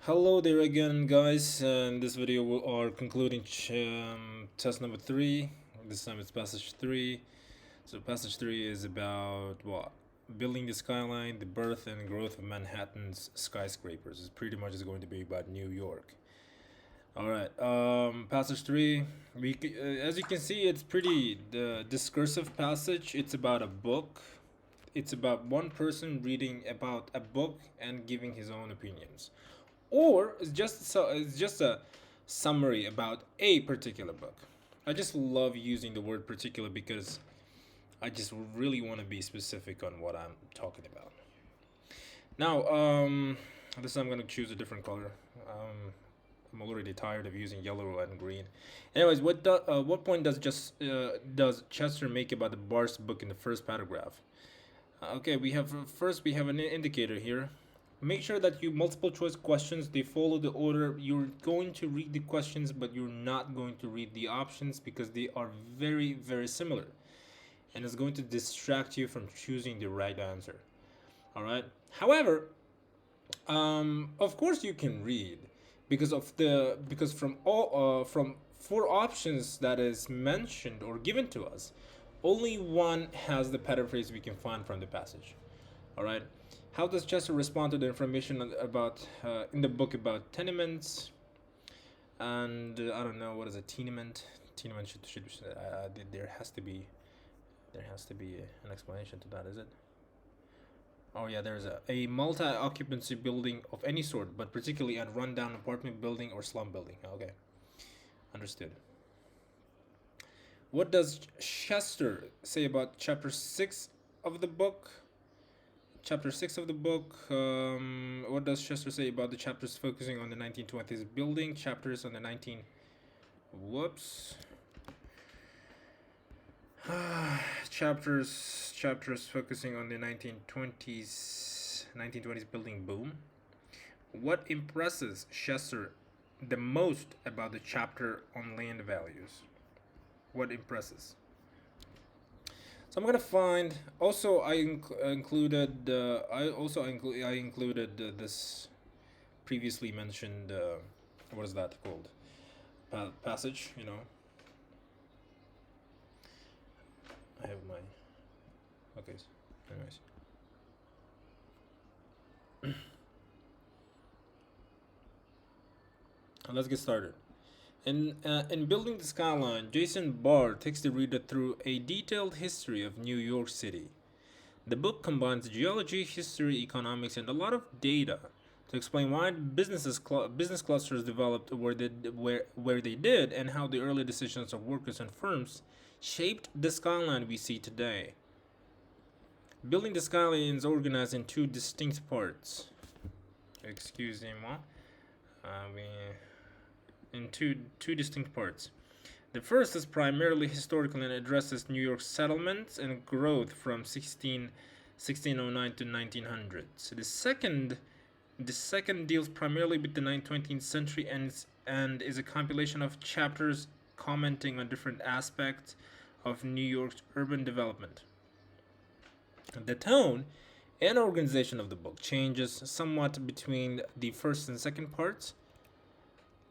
Hello there again, guys. In this video, we are concluding test number 3. This time it's passage 3. So, passage 3 is about what? Building the skyline, the birth and growth of Manhattan's skyscrapers. It's pretty much is going to be about New York. All right. Passage 3. As you can see, it's pretty the discursive passage. It's about a book. It's about one person reading about a book and giving his own opinions, or it's just a summary about a particular book. I just love using the word particular because I just really want to be specific on what I'm talking about. Now, this time I'm gonna choose a different color. I'm already tired of using yellow and green. Anyways, what point does Chester make about the Bart's book in the first paragraph? Okay, we have an indicator here. Make sure that you multiple choice questions, they follow the order. You're going to read the questions, but you're not going to read the options because they are very, very similar. And it's going to distract you from choosing the right answer. All right. However, of course you can read because from four options that is mentioned or given to us, only one has the paraphrase we can find from the passage. All right. How does Chester respond to the information about in the book about tenements? And I don't know what is a tenement. Tenement should there has to be an explanation to that, is it? Oh yeah, there's a multi-occupancy building of any sort, but particularly a rundown apartment building or slum building. Okay, understood. What does Chester say about chapter 6 of the book? Chapter 6 of the book. What does Chester say about the chapters focusing on the 1920s building? Chapters on the 19. Whoops. chapters focusing on the 1920s building boom. What impresses Chester the most about the chapter on land values? What impresses? So I'm gonna find. Also, I included. I included this previously mentioned. What is that called? Passage. You know. I have my. Okay. Anyways. Let's get started. In Building the Skyline, Jason Barr takes the reader through a detailed history of New York City. The book combines geology, history, economics, and a lot of data to explain why business clusters developed where they did, and how the early decisions of workers and firms shaped the skyline we see today. Building the Skyline is organized in two distinct parts. Excusez-moi. In two distinct parts. The first is primarily historical and addresses New York's settlements and growth from 1609 to 1900. So the second deals primarily with the 19th century and is a compilation of chapters commenting on different aspects of New York's urban development. The tone and organization of the book changes somewhat between the first and second parts,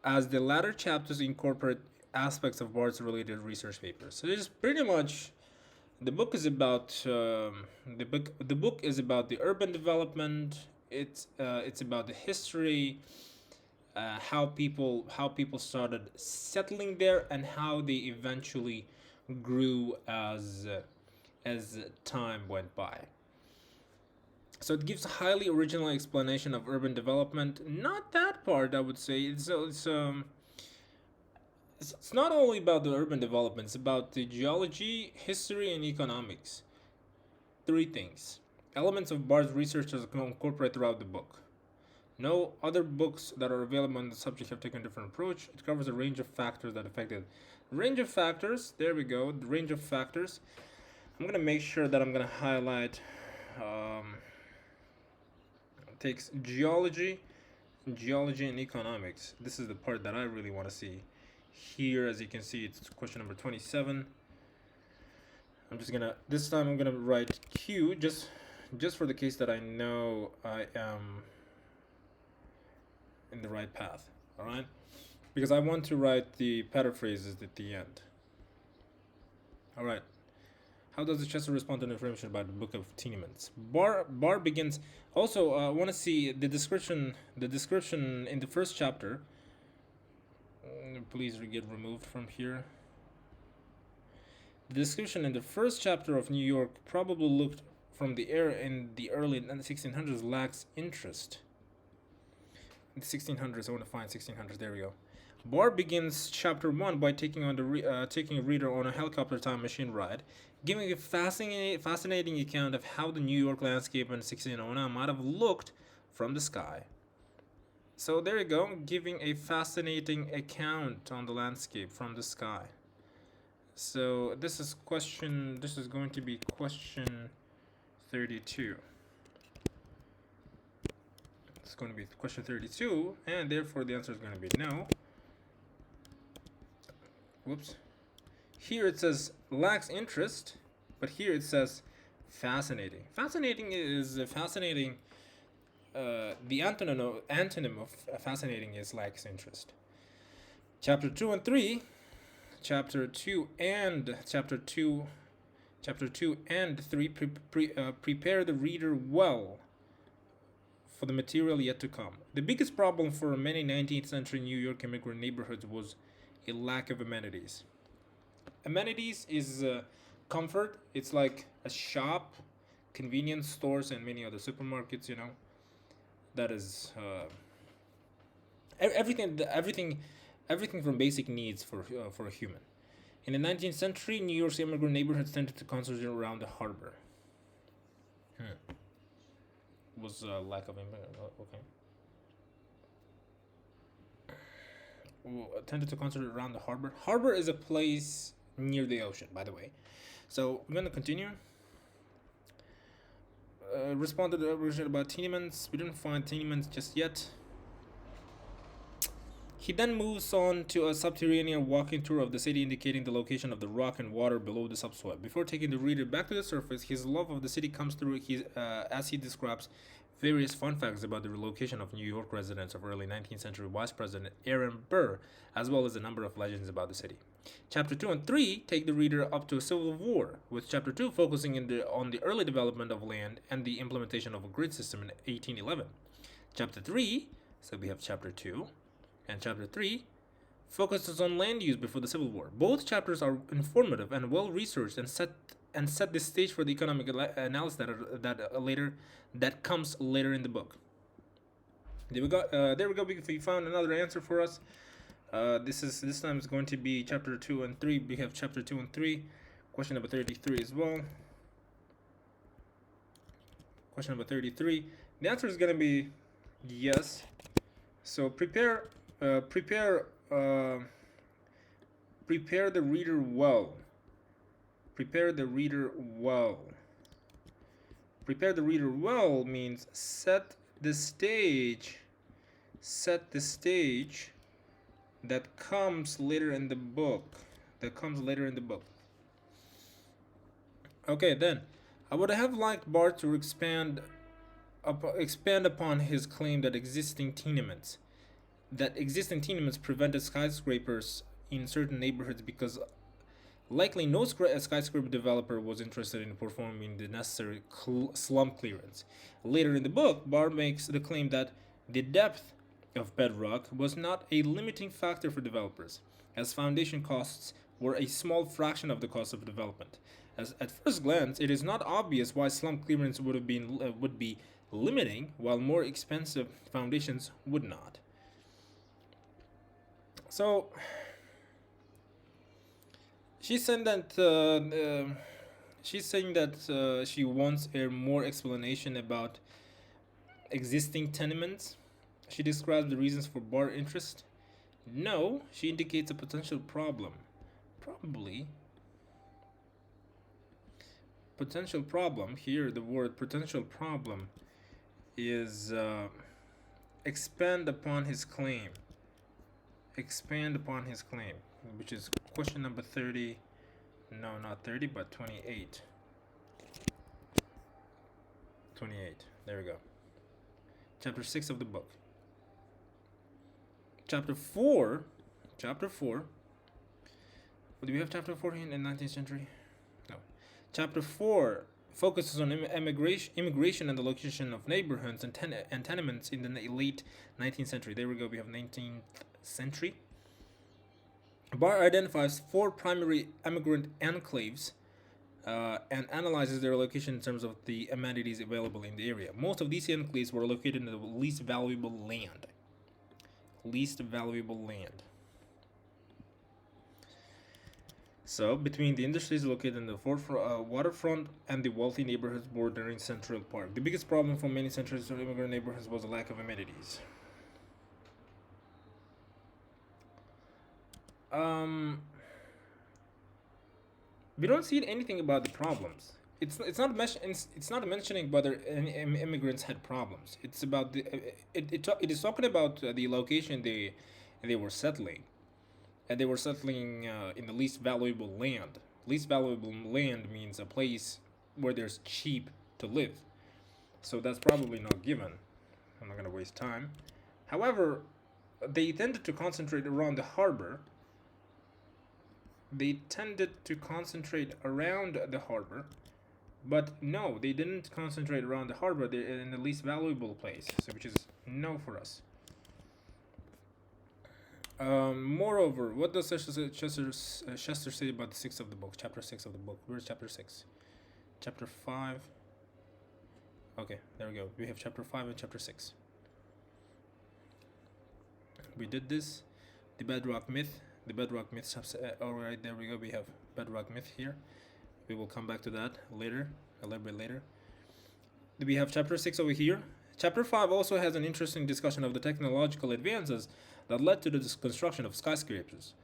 as the latter chapters incorporate aspects of Bart's related research papers. So it's pretty much the book is about the book is about the urban development. It's about the history, how people started settling there, and how they eventually grew as time went by. So it gives a highly original explanation of urban development. Not that part, I would say. It's not only about the urban development. It's about the geology, history, and economics. Three things. Elements of Bart's research are incorporated throughout the book. No other books that are available on the subject have taken a different approach. It covers a range of factors that affected. Range of factors. There we go. The range of factors. I'm gonna make sure that I'm gonna highlight. Takes geology and economics. This is the part that I really want to see. Here, as you can see, it's question number 27. This time I'm gonna write Q just for the case that I know I am in the right path. All right, because I want to write the paraphrases at the end. All right. How does the Chester respond to information about the Book of Tenements? Bar begins. Also, I want to see the description. The description in the first chapter. Please get removed from here. The description in the first chapter of New York probably looked from the air in the early 1600s lacks interest. In the 1600s, I want to find 1600s. There we go. Barr begins chapter 1 by taking a reader on a helicopter time machine ride, giving a fascinating account of how the New York landscape in 1609 might have looked from the sky. So there you go, giving a fascinating account on the landscape from the sky. So this is going to be question 32. It's going to be question 32, and therefore the answer is going to be no. Whoops. Here it says lacks interest, but here it says fascinating. Fascinating is fascinating. The antonym of fascinating is lacks interest. Chapter 2 and 3 prepare the reader well for the material yet to come. The biggest problem for many 19th century New York immigrant neighborhoods was a lack of amenities. Amenities is comfort. It's like a shop, convenience stores, and many other supermarkets. You know, that is everything from basic needs for a human. In the 19th century, New York's immigrant neighborhoods tended to concentrate around the harbor. Was lack of immigrant. Okay. Tended to concentrate around the harbor. Harbor is a place near the ocean, by the way. So we're gonna continue. Respond to the question about tenements. We didn't find tenements just yet. He then moves on to a subterranean walking tour of the city, indicating the location of the rock and water below the subsoil. Before taking the reader back to the surface, his love of the city comes through as he describes various fun facts about the relocation of New York residents of early 19th century Vice President Aaron Burr, as well as a number of legends about the city. Chapter 2 and 3 take the reader up to a civil war, with Chapter 2 focusing on the early development of land and the implementation of a grid system in 1811. Chapter 3, so we have Chapter 2, and Chapter 3 focuses on land use before the Civil War. Both chapters are informative and well researched and set the stage for the economic analysis that comes later in the book. There we go. We found another answer for us. This time it's going to be Chapter 2 and 3. We have Chapter 2 and 3. Question number 33 as well. Question number 33. The answer is going to be yes. So prepare the reader well. Prepare the reader well. Prepare the reader well means set the stage. Set the stage that comes later in the book. Okay, then I would have liked Bart to expand upon his claim that existing tenements prevented skyscrapers in certain neighborhoods because likely no skyscraper developer was interested in performing the necessary slum clearance. Later in the book, Barr makes the claim that the depth of bedrock was not a limiting factor for developers, as foundation costs were a small fraction of the cost of development. As at first glance, it is not obvious why slum clearance would be limiting, while more expensive foundations would not. So she's saying that she wants a more explanation about existing tenements. She describes the reasons for bar interest. No, she indicates a potential problem. Probably. Potential problem. Here, the word potential problem is expand upon his claim. Expand upon his claim, which is question number 30. No, not 30, but 28. 28. There we go. Chapter 6 of the book. chapter 4. Chapter 4. Do we have chapter 4 in the 19th century? No. Chapter 4 focuses on immigration and the location of neighborhoods and tenements in the late 19th century. There we go. We have 19th century. Barr identifies 4 primary immigrant enclaves and analyzes their location in terms of the amenities available in the area. Most of these enclaves were located in the least valuable land. Least valuable land. So, between the industries located in the waterfront and the wealthy neighborhoods bordering Central Park. The biggest problem for many centuries of immigrant neighborhoods was the lack of amenities. We don't see anything about the problems. It's not mentioning whether any immigrants had problems. It's about it is talking about the location they were settling, and they were settling in the least valuable land. Least valuable land means a place where there's cheap to live. So that's probably not given. I'm not gonna waste time. However, they tended to concentrate around the harbor. But no, they didn't concentrate around the harbor. They're in the least valuable place, so which is no for us. Moreover, what does Chester say about the 6th of the book? Chapter 6 of the book. Where's chapter 6? Chapter 5. Okay, there we go. We have chapter 5 and chapter 6. We did this. The Bedrock myth. The Bedrock myth. Alright, there we go. We have Bedrock myth here. We will come back to that later, a little bit later. We have chapter 6 over here. Chapter 5 also has an interesting discussion of the technological advances that led to the construction of skyscrapers.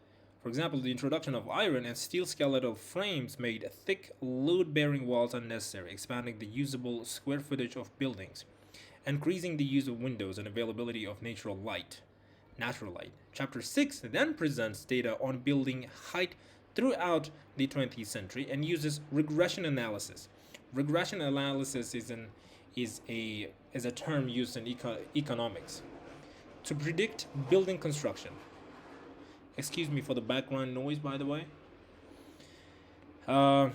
For example, the introduction of iron and steel skeletal frames made thick, load-bearing walls unnecessary, expanding the usable square footage of buildings, increasing the use of windows and availability of natural light. Chapter 6 then presents data on building height throughout the 20th century and uses regression analysis. Regression analysis is a term used in economics to predict building construction. Excuse me for the background noise, by the way. So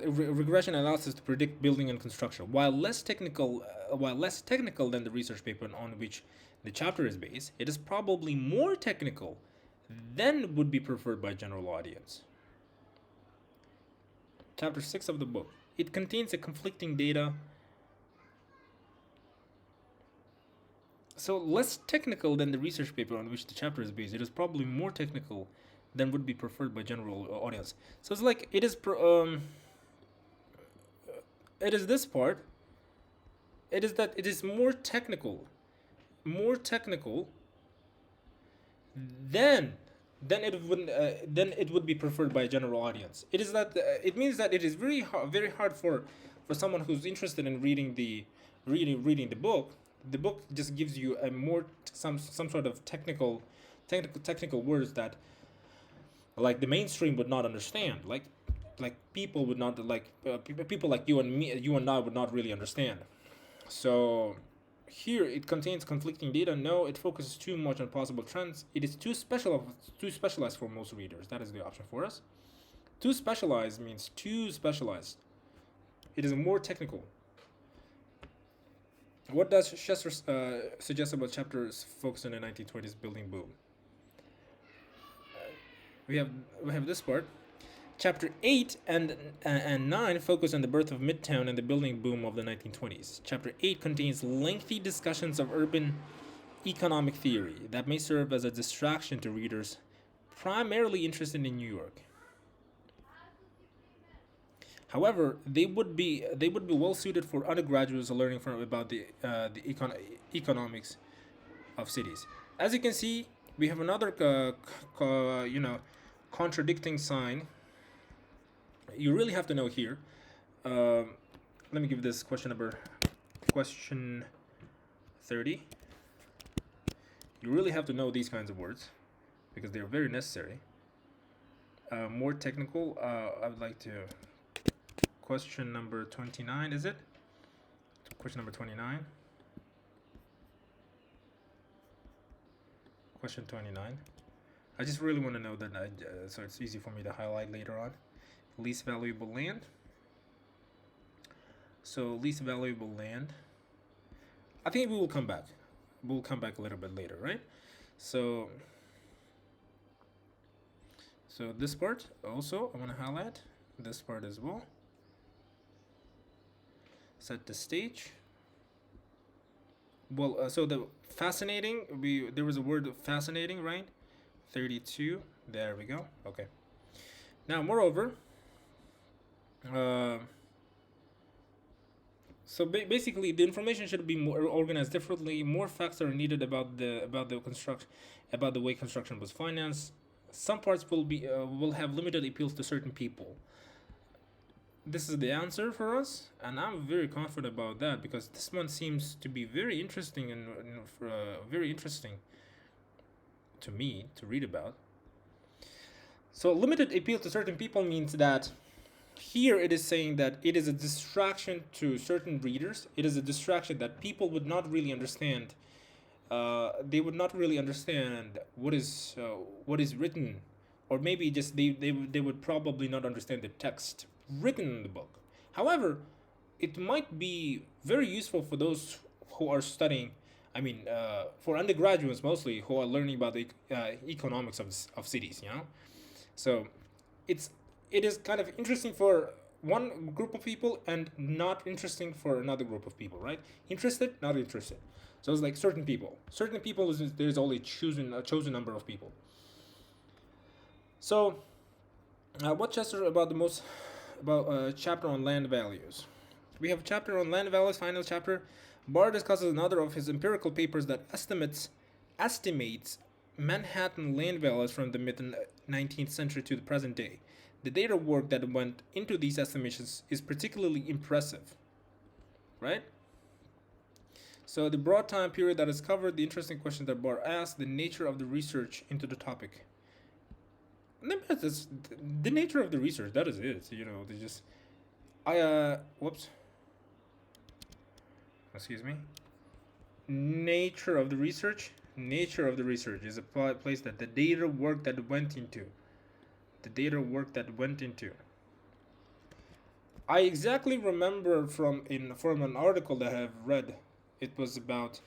regression analysis to predict building and construction. While less technical than the research paper on which the chapter is based, it is probably more technical than would be preferred by general audience. Chapter 6 of the book. It contains a conflicting data. So less technical than the research paper on which the chapter is based. It is probably more technical than would be preferred by general audience. So it's like it is this part. It is that it is more technical then it would be preferred by a general audience. It is that it means that it is very hard for someone who's interested in reading the book. The book just gives you a more some sort of technical words that like the mainstream would not understand. Like people would not people like you and I would not really understand. So here it contains conflicting data. No, it focuses too much on possible trends. It is too specialized for most readers. That is the option for us. Too specialized means too specialized. It is more technical. What does Chester suggest about chapters focused on the 1920s building boom? We have this part. Chapter 8 and 9 focus on the birth of Midtown and the building boom of the 1920s. Chapter 8 contains lengthy discussions of urban economic theory that may serve as a distraction to readers primarily interested in New York. However, they would be well suited for undergraduates learning about the economics of cities. As you can see, we have another contradicting sign. You really have to know here. Let me give this question 30. You really have to know these kinds of words because they're very necessary. More technical, I would like to. Question number 29, is it? Question number 29. question 29. I just really want to know that, so it's easy for me to highlight later on. Least valuable land. So least valuable land. I think we will come back. We'll come back a little bit later, right? So this part also I want to highlight. This part as well. Set the stage. Well, so the fascinating, there was a word fascinating, right? 32. There we go. Okay. Now, moreover, so basically, the information should be more organized differently. More facts are needed about the construction, about the way construction was financed. Some parts will have limited appeals to certain people. This is the answer for us, and I'm very confident about that because this one seems to be very interesting and very interesting to me to read about. So limited appeal to certain people means that here it is saying that it is a distraction to certain readers. It is a distraction that people would not really understand. They would not really understand what is written, or maybe just they would probably not understand the text written in the book. However, it might be very useful for those who are studying. I mean, for undergraduates mostly who are learning about the economics of cities. So it is kind of interesting for one group of people and not interesting for another group of people, right? Interested, not interested. So it's like certain people. There's only a chosen number of people. So, what chapter about chapter on land values? We have a chapter on land values, final chapter. Barr discusses another of his empirical papers that estimates Manhattan land values from the mid-19th century to the present day. The data work that went into these estimations is particularly impressive, right? So the broad time period that is covered, the interesting question that Barr asked, the nature of the research into the topic. The nature of the research, that is it. They just, whoops. Excuse me. Nature of the research is a place that the data work that went into. I exactly remember from an article that I have read. It was about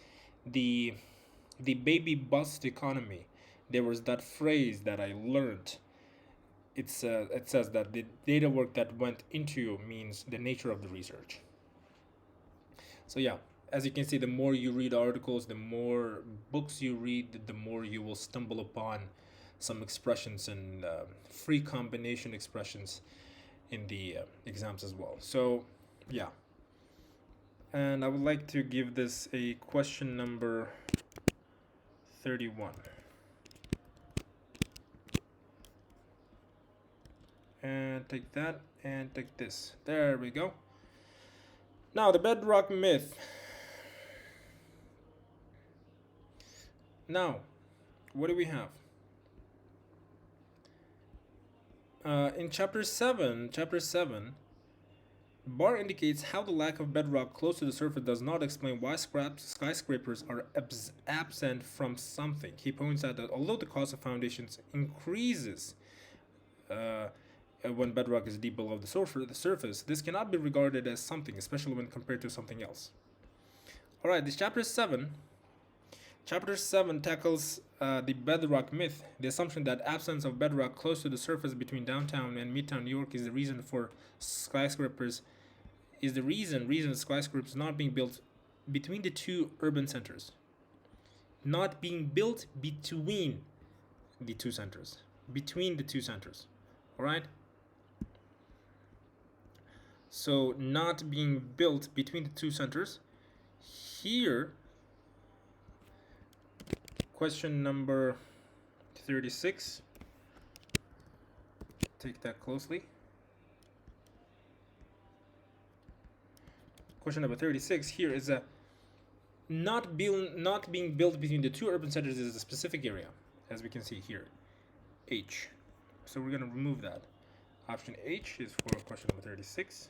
the baby bust economy. There was that phrase that I learned. It says that the data work that went into means the nature of the research. So yeah, as you can see, the more you read articles, the more books you read, the more you will stumble upon some expressions and free combination expressions in the exams as well. So yeah, and I would like to give this a question number 31. And take that and take this. There we go. Now the bedrock myth. Now, what do we have? In chapter 7, Barr indicates how the lack of bedrock close to the surface does not explain why skyscrapers are absent from something. He points out that although the cost of foundations increases when bedrock is deep below the surface, this cannot be regarded as something, especially when compared to something else. All right, this chapter 7 tackles the bedrock myth, the assumption that absence of bedrock close to the surface between downtown and midtown New York is the reason skyscrapers not being built between the two urban centers. Not being built between the two centers. Between the two centers. All right? So not being built between the two centers. Here, question number 36. Take that closely. Question number 36 here is not being built between the two urban centers is a specific area, as we can see here, H. So we're going to remove that. Option H is for question number 36.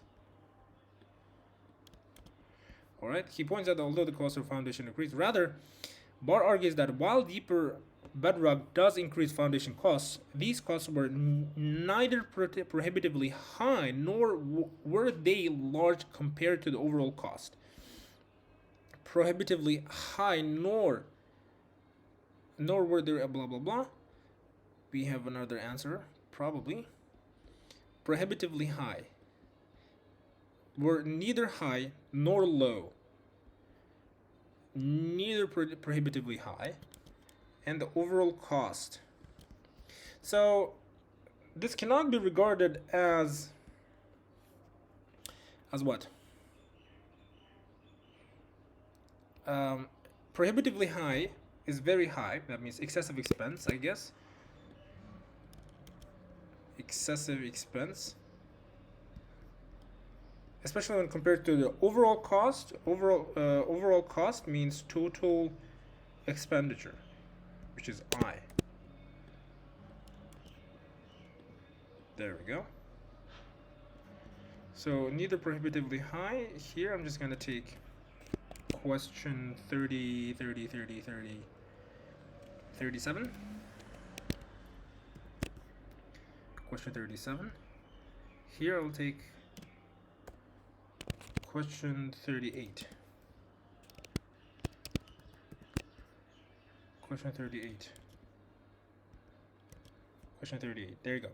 All right. He points out that although the cost of foundation increased, rather, Barr argues that while deeper Bedrock does increase foundation costs, these costs were neither prohibitively high nor were they large compared to the overall cost. Prohibitively high nor were there blah blah blah. We have another answer, probably. Prohibitively high were neither high nor low. Neither prohibitively high. And the overall cost. So this cannot be regarded as what? Prohibitively high is very high. That means excessive expense, I guess. Excessive expense. Especially when compared to the overall cost. Overall cost means total expenditure, which is I. There we go. So neither prohibitively high. Here I'm just gonna take question 37. Question 37. Here I'll take question 38. Question 38. Question 38. There you go.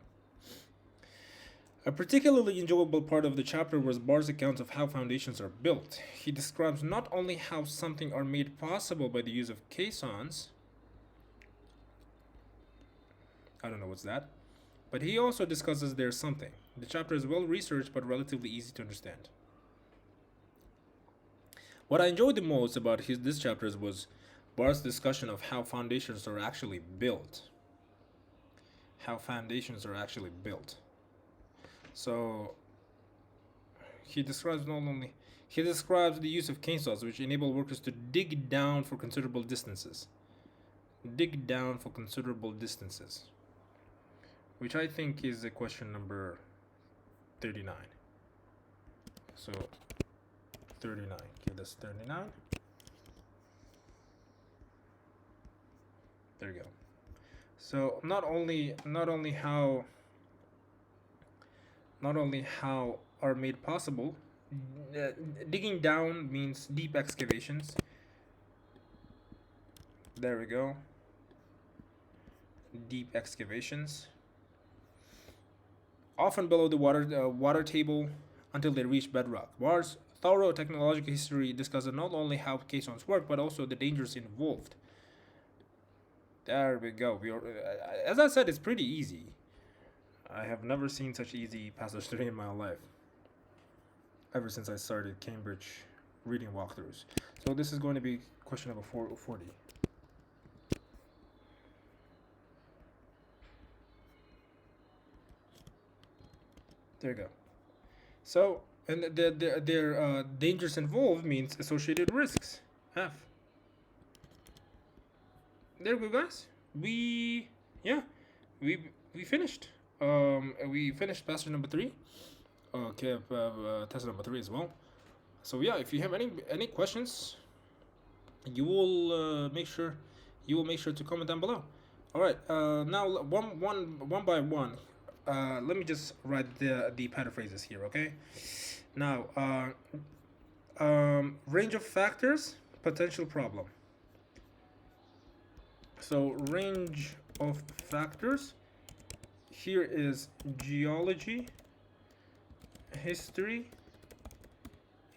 A particularly enjoyable part of the chapter was Barr's account of how foundations are built. He describes not only how something are made possible by the use of caissons, I don't know what's that, but he also discusses their something. The chapter is well researched but relatively easy to understand. What I enjoyed the most about this chapter was Barr's discussion of how foundations are actually built. How foundations are actually built. So he describes the use of caissons, which enable workers to dig down for considerable distances. Dig down for considerable distances. Which I think is the question number 39. So 39. Okay, that's 39. There you go. So not only how are made possible, digging down means deep excavations. There we go. Deep excavations. Often below the water table until they reach bedrock. Barr's thorough technological history discusses not only how caissons work, but also the dangers involved. There we go. As I said, it's pretty easy. I have never seen such easy passage 3 in my life. Ever since I started Cambridge reading walkthroughs. So this is going to be question number 40. There you go. So, and their dangers involved means associated risks. F. There we go, guys. We finished. We finished passage number 3. Okay, test number 3 as well. So yeah, if you have any questions, you will make sure to comment down below. All right. Now one by one. Let me just write the paraphrases here. Okay. Now, range of factors, potential problem. So range of factors. Here is geology, history,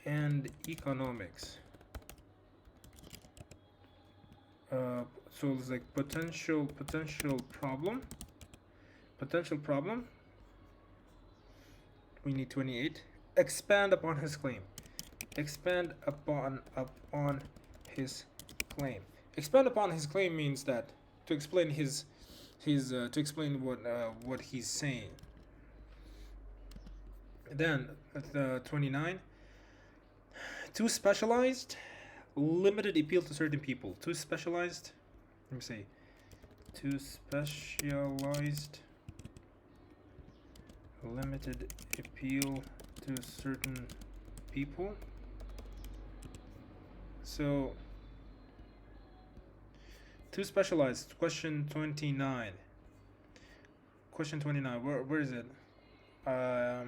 and economics. So it's like potential problem. We need 28. Expand upon his claim. Expand upon his claim. Expand upon his claim means that to explain to explain what he's saying. Then 29. Too specialized, limited appeal to certain people. Too specialized. Let me say. Too specialized, limited appeal to certain people. So Too specialized. Question 29. Question 29. Where is it? There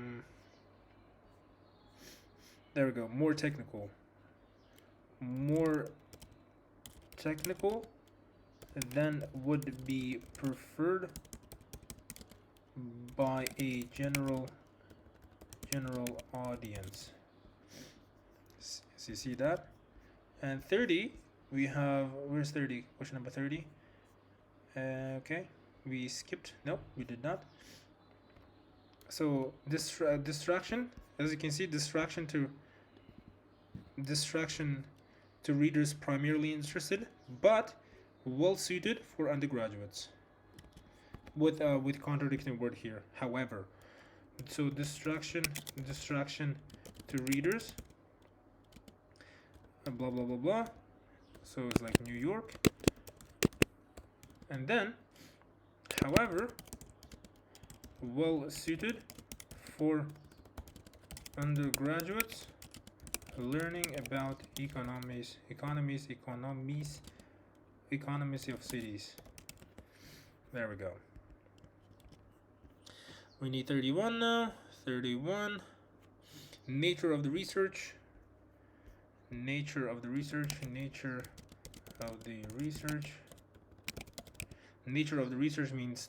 we go. More technical. More technical than would be preferred by a general audience. So you see that? And 30, we have, where's 30? Question number 30. Okay, we skipped. No, we did not. So this distraction, as you can see, distraction to readers primarily interested, but well suited for undergraduates. With contradicting word here, however. So distraction to readers, blah blah blah blah. So it's like New York, and then, however, well suited for undergraduates learning about economies of cities. There we go. We need 31 now. 31. Nature of the research. Nature of the research means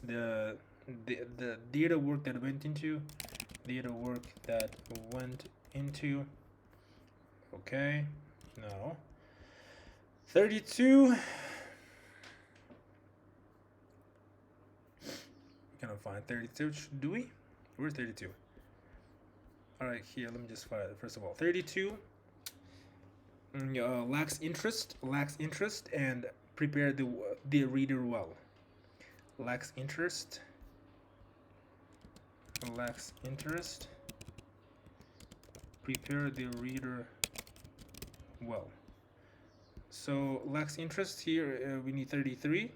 the data work that went into. Okay. Now 32. We're gonna find 32. Do we? Where's 32? All right, here. Let me just find it. First of all, 32. Lacks interest, and prepare the reader well. Lacks interest. Prepare the reader well. So lacks interest here. We need 33.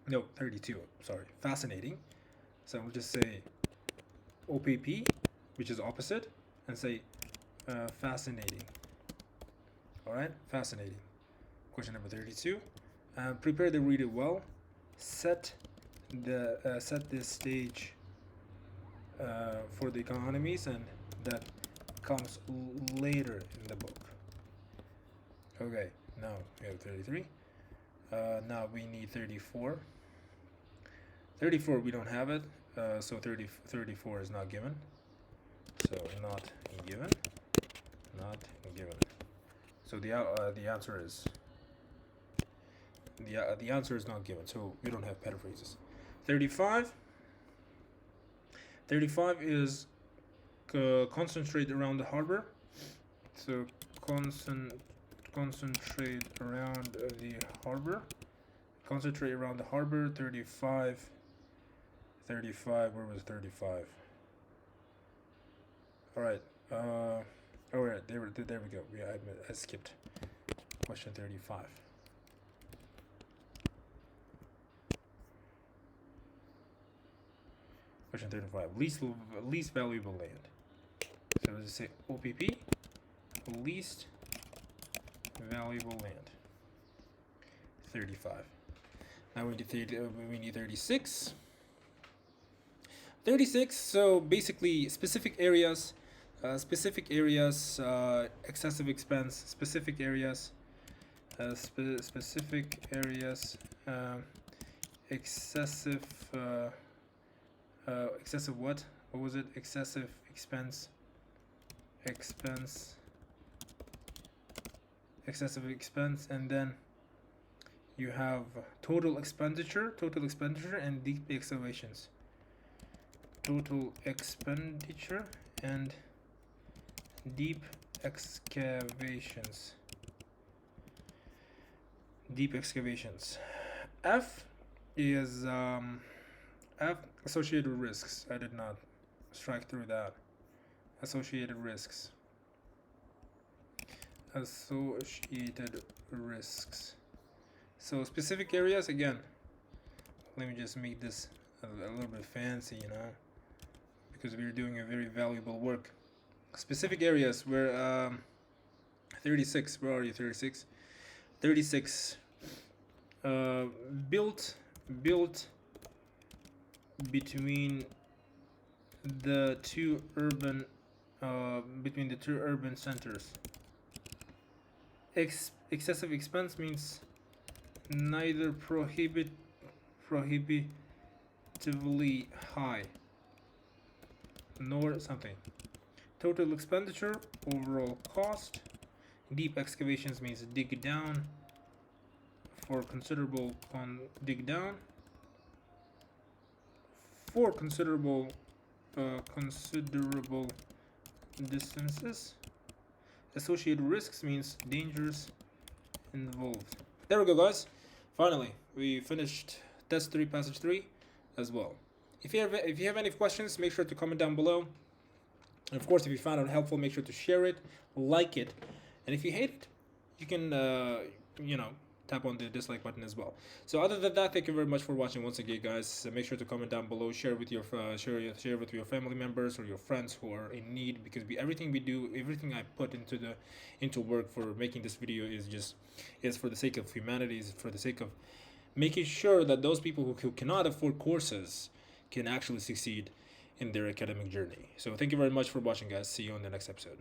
No, 32. Sorry, fascinating. So we'll just say OPP, which is opposite, and say fascinating. All right, fascinating. Question number 32. Prepare the reader well. Set the stage for the economies, and that comes later in the book. Okay, now we have 33. Now we need 34. 34 we don't have it, so 34 is not given. So not given. So the answer is the answer is not given. So we don't have paraphrases. 35. 35 is concentrate around the harbor. So concentrate around the harbor. Concentrate around the harbor. 35. Where was 35? All right. Oh, right. There we go. Yeah, I skipped question 35. Question 35. Least valuable land. So let's say OPP. Least valuable land. 35. Now we need 36. 36. So basically, specific areas, excessive expense, specific areas, excessive what? What was it? Excessive expense, and then you have total expenditure, and deep excavations. Total expenditure and deep excavations. F is associated risks. I did not strike through that. Associated risks. So specific areas, again, let me just make this a little bit fancy, because we're doing a very valuable work. Specific areas where 36. Where are you? 36. 36. Built between the two urban centers. Excessive expense means neither prohibitively high nor something. Total expenditure, overall cost. Deep excavations means dig down for considerable considerable distances. Associated risks means dangers involved. There we go, guys. Finally, we finished test 3, passage 3 as well. If you have any questions, make sure to comment down below. And of course, if you found it helpful, make sure to share it, like it, and if you hate it, you can tap on the dislike button as well. So other than that, thank you very much for watching once again, guys. Make sure to comment down below, share with your share with your family members or your friends who are in need, because everything we do, everything I put into work for making this video is for the sake of humanity, is for the sake of making sure that those people who cannot afford courses can actually succeed in their academic journey. So thank you very much for watching, guys. See you on the next episode.